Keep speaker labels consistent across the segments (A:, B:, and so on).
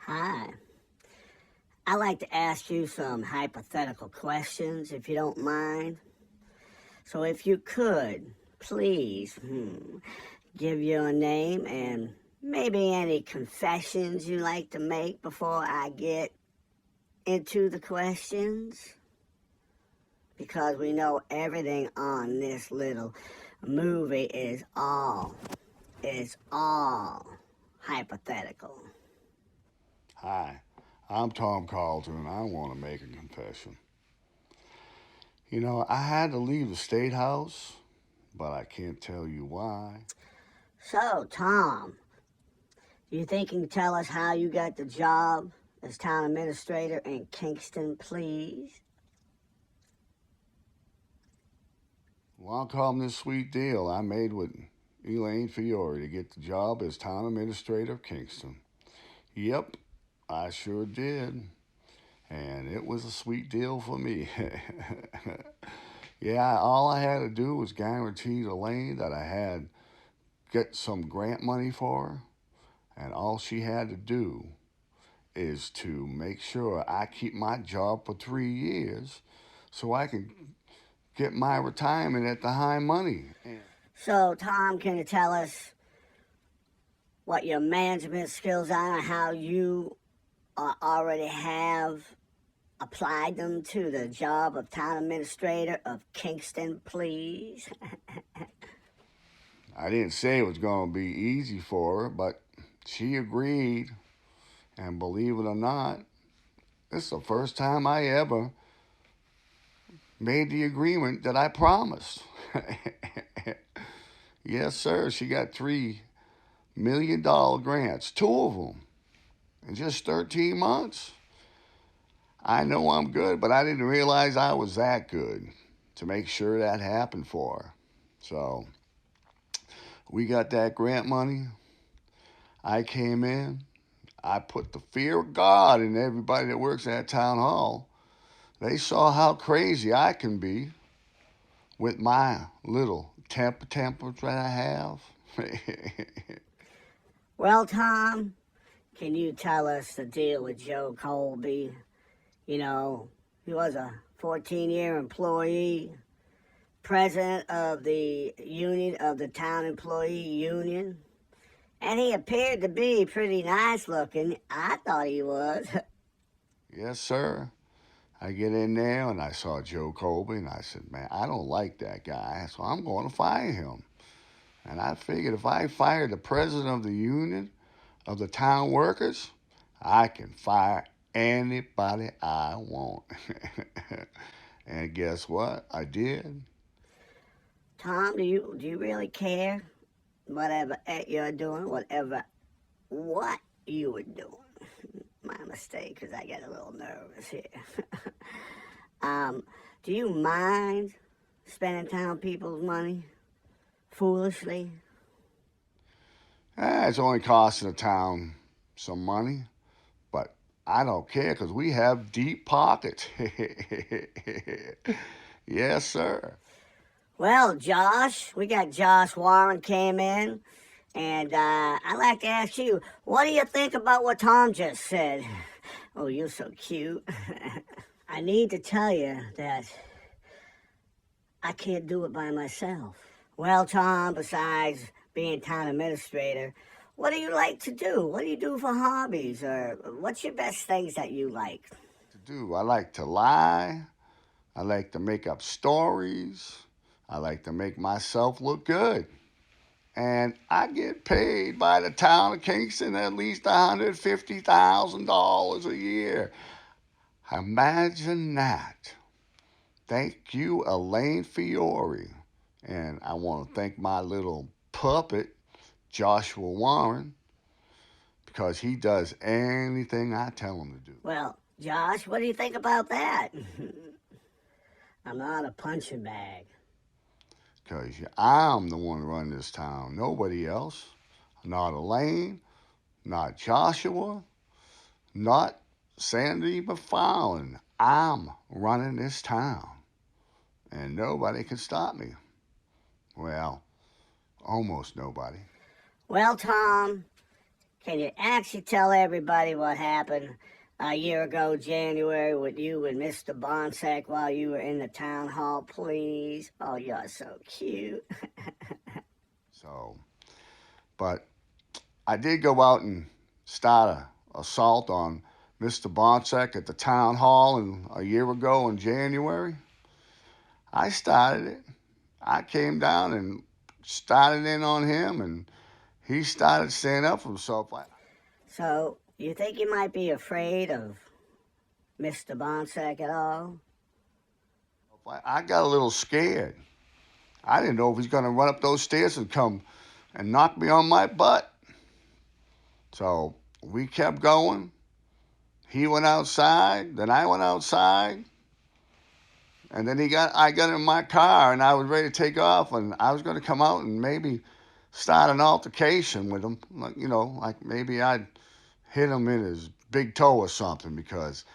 A: Hi. I'd like to ask you some hypothetical questions, if you don't mind. So, if you could, please give your name and maybe any confessions you like to make before I get into the questions. Because we know everything on this little movie is all hypothetical.
B: Hi, I'm Tom Carlton and I want to make a confession. I had to leave the State House, but I can't tell you why.
A: So, Tom, you think you can tell us how you got the job as town administrator in Kingston, please?
B: Well, I'll call this sweet deal I made with Elaine Fiore to get the job as town administrator of Kingston. Yep, I sure did. And it was a sweet deal for me. Yeah, all I had to do was guarantee Elaine that I had get some grant money for her, and all she had to do is to make sure I keep my job for 3 years so I can get my retirement at the high money.
A: So, Tom, can you tell us what your management skills are and how you already have applied them to the job of town administrator of Kingston, please?
B: I didn't say it was going to be easy for her, but she agreed. And believe it or not, this is the first time I ever made the agreement that I promised. Yes, sir. She got $3 million grants, two of them, in just 13 months. I know I'm good, but I didn't realize I was that good to make sure that happened for her. So we got that grant money. I came in. I put the fear of God in everybody that works at town hall. They saw how crazy I can be with my little temper that I have.
A: Well, Tom, can you tell us the deal with Joe Colby? You know, he was a 14-year employee, president of the union of the town employee union, and he appeared to be pretty nice looking. I thought he was.
B: Yes, sir. I get in there and I saw Joe Colby and I said, man, I don't like that guy, so I'm going to fire him. And I figured if I fire the president of the union of the town workers, I can fire anybody I want. And guess what? I did.
A: Tom, do you really care? Whatever you're doing, what you were doing. My mistake, because I get a little nervous here. um, do you mind spending town people's money foolishly?
B: It's only costing the town some money, but I don't care because we have deep pockets. Yes, sir.
A: Well, Josh, we got Josh Warren came in, and I'd like to ask you, what do you think about what Tom just said? Oh, you're so cute. I need to tell you that I can't do it by myself. Well, Tom, besides being town administrator, what do you like to do? What do you do for hobbies? Or what's your best things that you like?
B: To do, I like to lie. I like to make up stories. I like to make myself look good. And I get paid by the town of Kingston at least $150,000 a year. Imagine that. Thank you, Elaine Fiore. And I want to thank my little puppet, Joshua Warren, because he does anything I tell him to do.
A: Well, Josh, what do you think about that? I'm not a punching bag.
B: Because I'm the one running this town, nobody else. Not Elaine, not Joshua, not Sandy McFarland. I'm running this town, and nobody can stop me. Well, almost nobody.
A: Well, Tom, Can you actually tell everybody what happened a year ago, January, with you and Mr. Bonsack while you were in the town hall, please? Oh, you're so cute.
B: So, but I did go out and start a assault on Mr. Bonsack at the town hall a year ago in January. I started it. I came down and started in on him, and he started standing up for himself.
A: So, you think you might be afraid of Mr. Bonsack at all?
B: I got a little scared. I didn't know if he's going to run up those stairs and come and knock me on my butt. So we kept going. He went outside, then I went outside, and then I got in my car and I was ready to take off, and I was going to come out and maybe start an altercation with him, like maybe I'd hit him in his big toe or something because,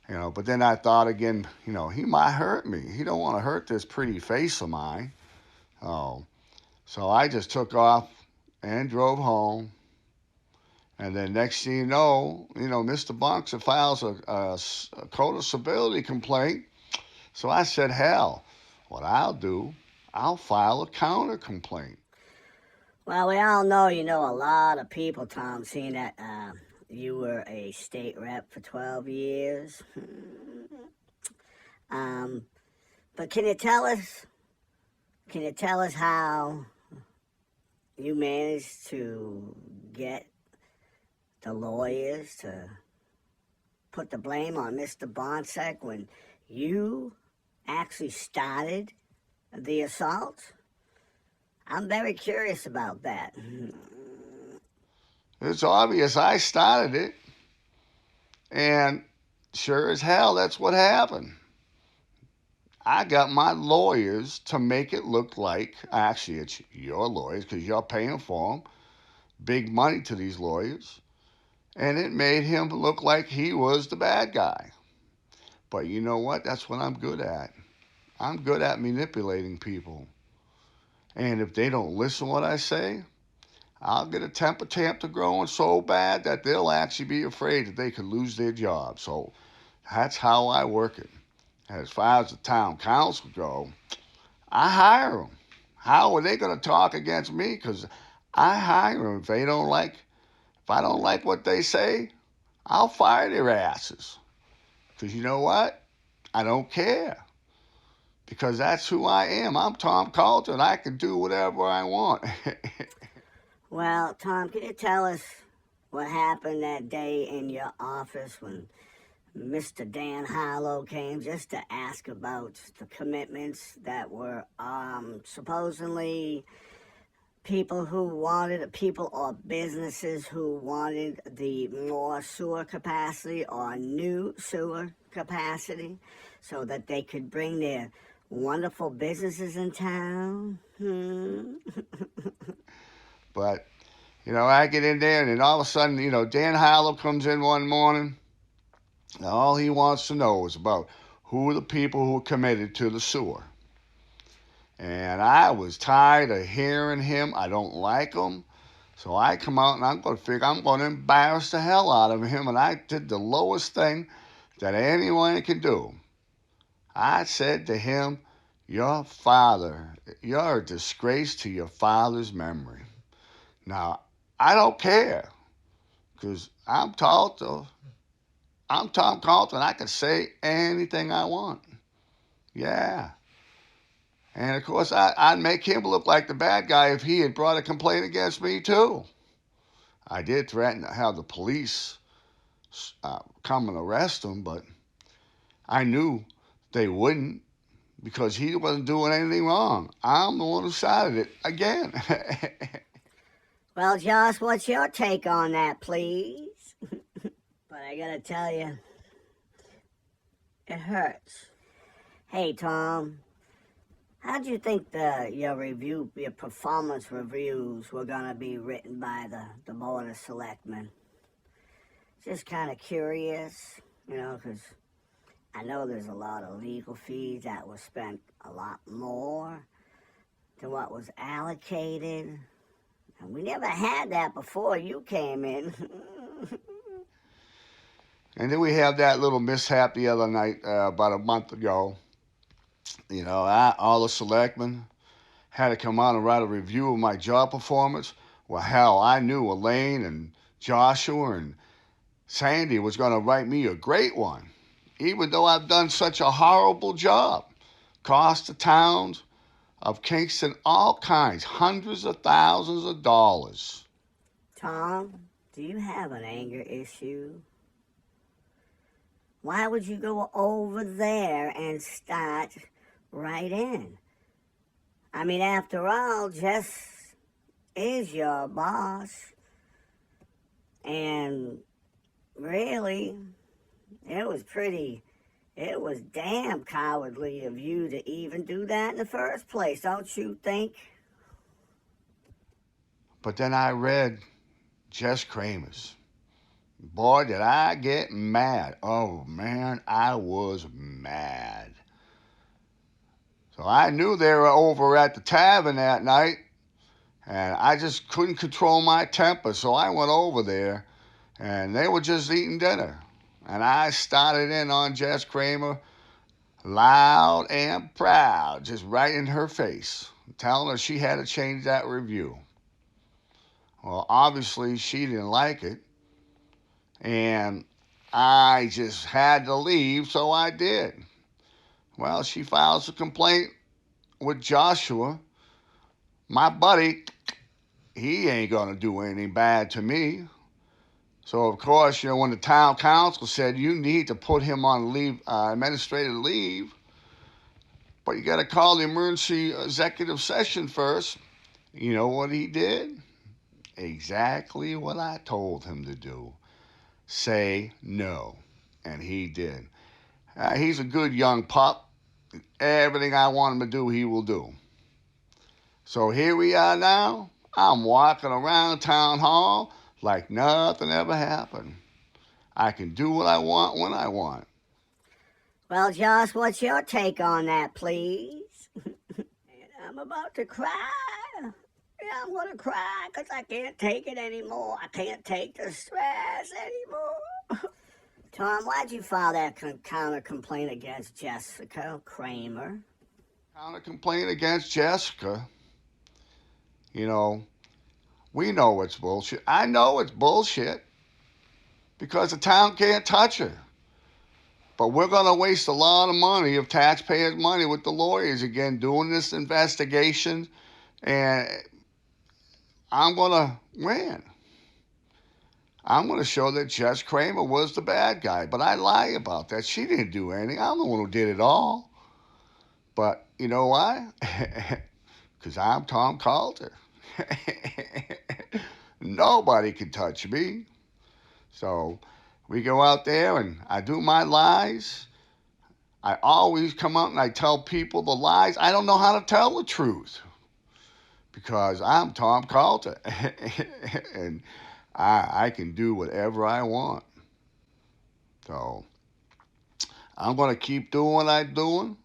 B: but then I thought again, he might hurt me. He don't want to hurt this pretty face of mine. Oh, so I just took off and drove home. And then next thing Mr. Bonsack files a code of civility complaint. So I said, hell, what I'll do, I'll file a counter complaint.
A: Well, we all know you know a lot of people, Tom, seeing that you were a state rep for 12 years. But can you tell us how you managed to get the lawyers to put the blame on Mr. Bonsack when you actually started the assault? I'm very curious about that.
B: It's obvious I started it, and sure as hell, that's what happened. I got my lawyers to make it look like, actually, it's your lawyers because you're paying for them, big money to these lawyers, and it made him look like he was the bad guy. But you know what? That's what I'm good at. I'm good at manipulating people. And if they don't listen to what I say, I'll get a temper tantrum growing so bad that they'll actually be afraid that they could lose their job. So that's how I work it. As far as the town council go, I hire them. How are they going to talk against me? Because I hire them. If I don't like what they say, I'll fire their asses. Because you know what? I don't care. Because that's who I am. I'm Tom Carlton. I can do whatever I want.
A: Well, Tom, can you tell us what happened that day in your office when Mr. Dan Harlow came just to ask about the commitments that were supposedly people or businesses who wanted the more sewer capacity or new sewer capacity so that they could bring their wonderful businesses in town?
B: But, I get in there and then all of a sudden, Dan Harlow comes in one morning. And all he wants to know is about who are the people who are committed to the sewer. And I was tired of hearing him. I don't like him. So I come out and I'm going to embarrass the hell out of him. And I did the lowest thing that anyone can do. I said to him, you're a disgrace to your father's memory. Now, I don't care because I'm Tom Carlton. I can say anything I want. Yeah. And of course, I'd make him look like the bad guy if he had brought a complaint against me, too. I did threaten to have the police come and arrest him, but I knew they wouldn't because he wasn't doing anything wrong. I'm the one who started it again.
A: Well, Josh, what's your take on that, please? But I gotta tell you, it hurts. Hey, Tom, how do you think your performance reviews were gonna be written by the Board of Selectmen? Just kind of curious, because I know there's a lot of legal fees that were spent a lot more than what was allocated. We never had that before you came in.
B: And then we had that little mishap the other night, about a month ago. All the selectmen had to come out and write a review of my job performance. Well, hell, I knew Elaine and Joshua and Sandy was going to write me a great one, even though I've done such a horrible job. Cost the towns of Kingston all kinds, hundreds of thousands of dollars.
A: Tom, do you have an anger issue? Why would you go over there and start right in? I mean, after all, Jess is your boss. And really, it was damn cowardly of you to even do that in the first place, don't you think?
B: But then I read Jess Kramer's. Boy, did I get mad. Oh, man, I was mad. So I knew they were over at the tavern that night, and I just couldn't control my temper, so I went over there, and they were just eating dinner. And I started in on Jess Kramer loud and proud, just right in her face, telling her she had to change that review. Well, obviously, she didn't like it, and I just had to leave, so I did. Well, she files a complaint with Joshua. My buddy, he ain't going to do anything bad to me. So, of course, when the town council said you need to put him on leave, administrative leave, but you got to call the emergency executive session first. You know what he did? Exactly what I told him to do. Say no. And he did. He's a good young pup. Everything I want him to do, he will do. So here we are now. I'm walking around town hall like nothing ever happened. I can do what I want when I want.
A: Well, Josh, what's your take on that, please? I'm about to cry. Yeah, I'm going to cry because I can't take it anymore. I can't take the stress anymore. Tom, why'd you file that counter complaint against Jessica Kramer?
B: Counter complaint against Jessica. We know it's bullshit. I know it's bullshit because the town can't touch her. But we're going to waste a lot of money, of taxpayers' money, with the lawyers again doing this investigation, and I'm going to win. I'm going to show that Jess Kramer was the bad guy, but I lie about that. She didn't do anything. I'm the one who did it all. But you know why? Because I'm Tom Calder. Nobody can touch me. So we go out there and I do my lies. I always come out and I tell people the lies. I don't know how to tell the truth because I'm Tom Calder. And I can do whatever I want. So I'm going to keep doing what I'm doing.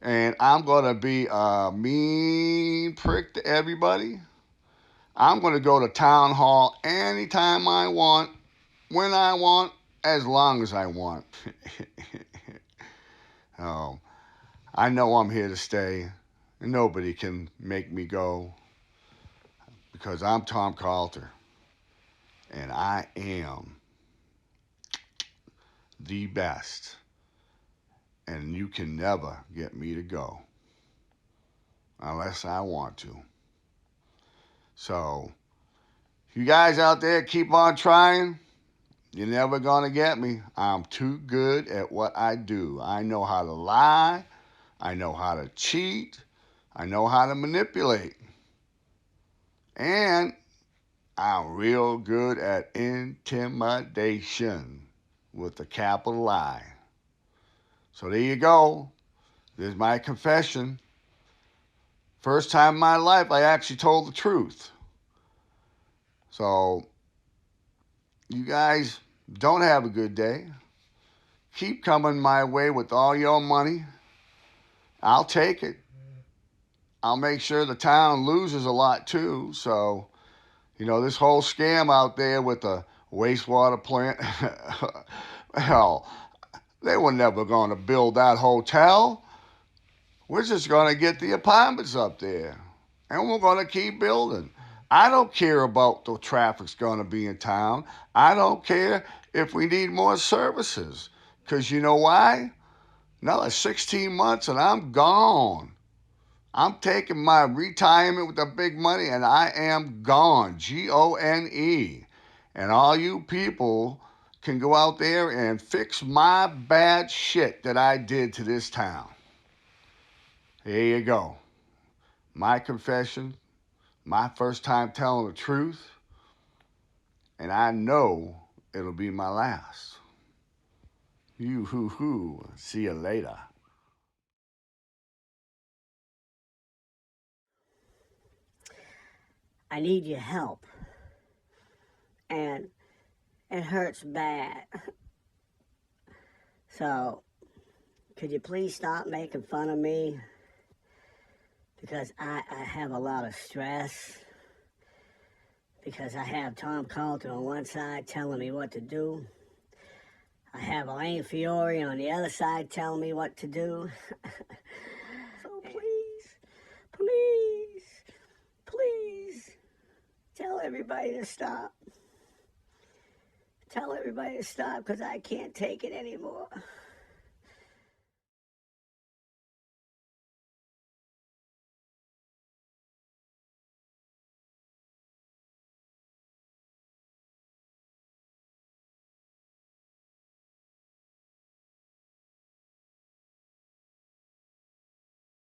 B: And I'm going to be a mean prick to everybody. I'm going to go to town hall anytime I want, when I want, as long as I want. Oh, I know I'm here to stay. And nobody can make me go because I'm Tom Calder. And I am the best. And you can never get me to go unless I want to. So, you guys out there keep on trying. You're never going to get me. I'm too good at what I do. I know how to lie. I know how to cheat. I know how to manipulate. And I'm real good at intimidation with a capital I. So there you go. There's my confession. First time in my life I actually told the truth. So you guys don't have a good day. Keep coming my way with all your money. I'll take it. I'll make sure the town loses a lot too. So You know, this whole scam out there with the wastewater plant, hell, they were never going to build that hotel. We're just going to get the apartments up there. And we're going to keep building. I don't care about the traffic's going to be in town. I don't care if we need more services. Because you know why? Another 16 months and I'm gone. I'm taking my retirement with the big money and I am gone. Gone. And all you people can go out there and fix my bad shit that I did to this town. Here you go. My confession, my first time telling the truth, and I know it'll be my last. You hoo hoo. See you later.
A: I need your help. And it hurts bad. So, could you please stop making fun of me? Because I have a lot of stress. Because I have Tom Carlton on one side telling me what to do. I have Elaine Fiore on the other side telling me what to do. So please, tell everybody to stop. Tell everybody to stop because I can't take it anymore.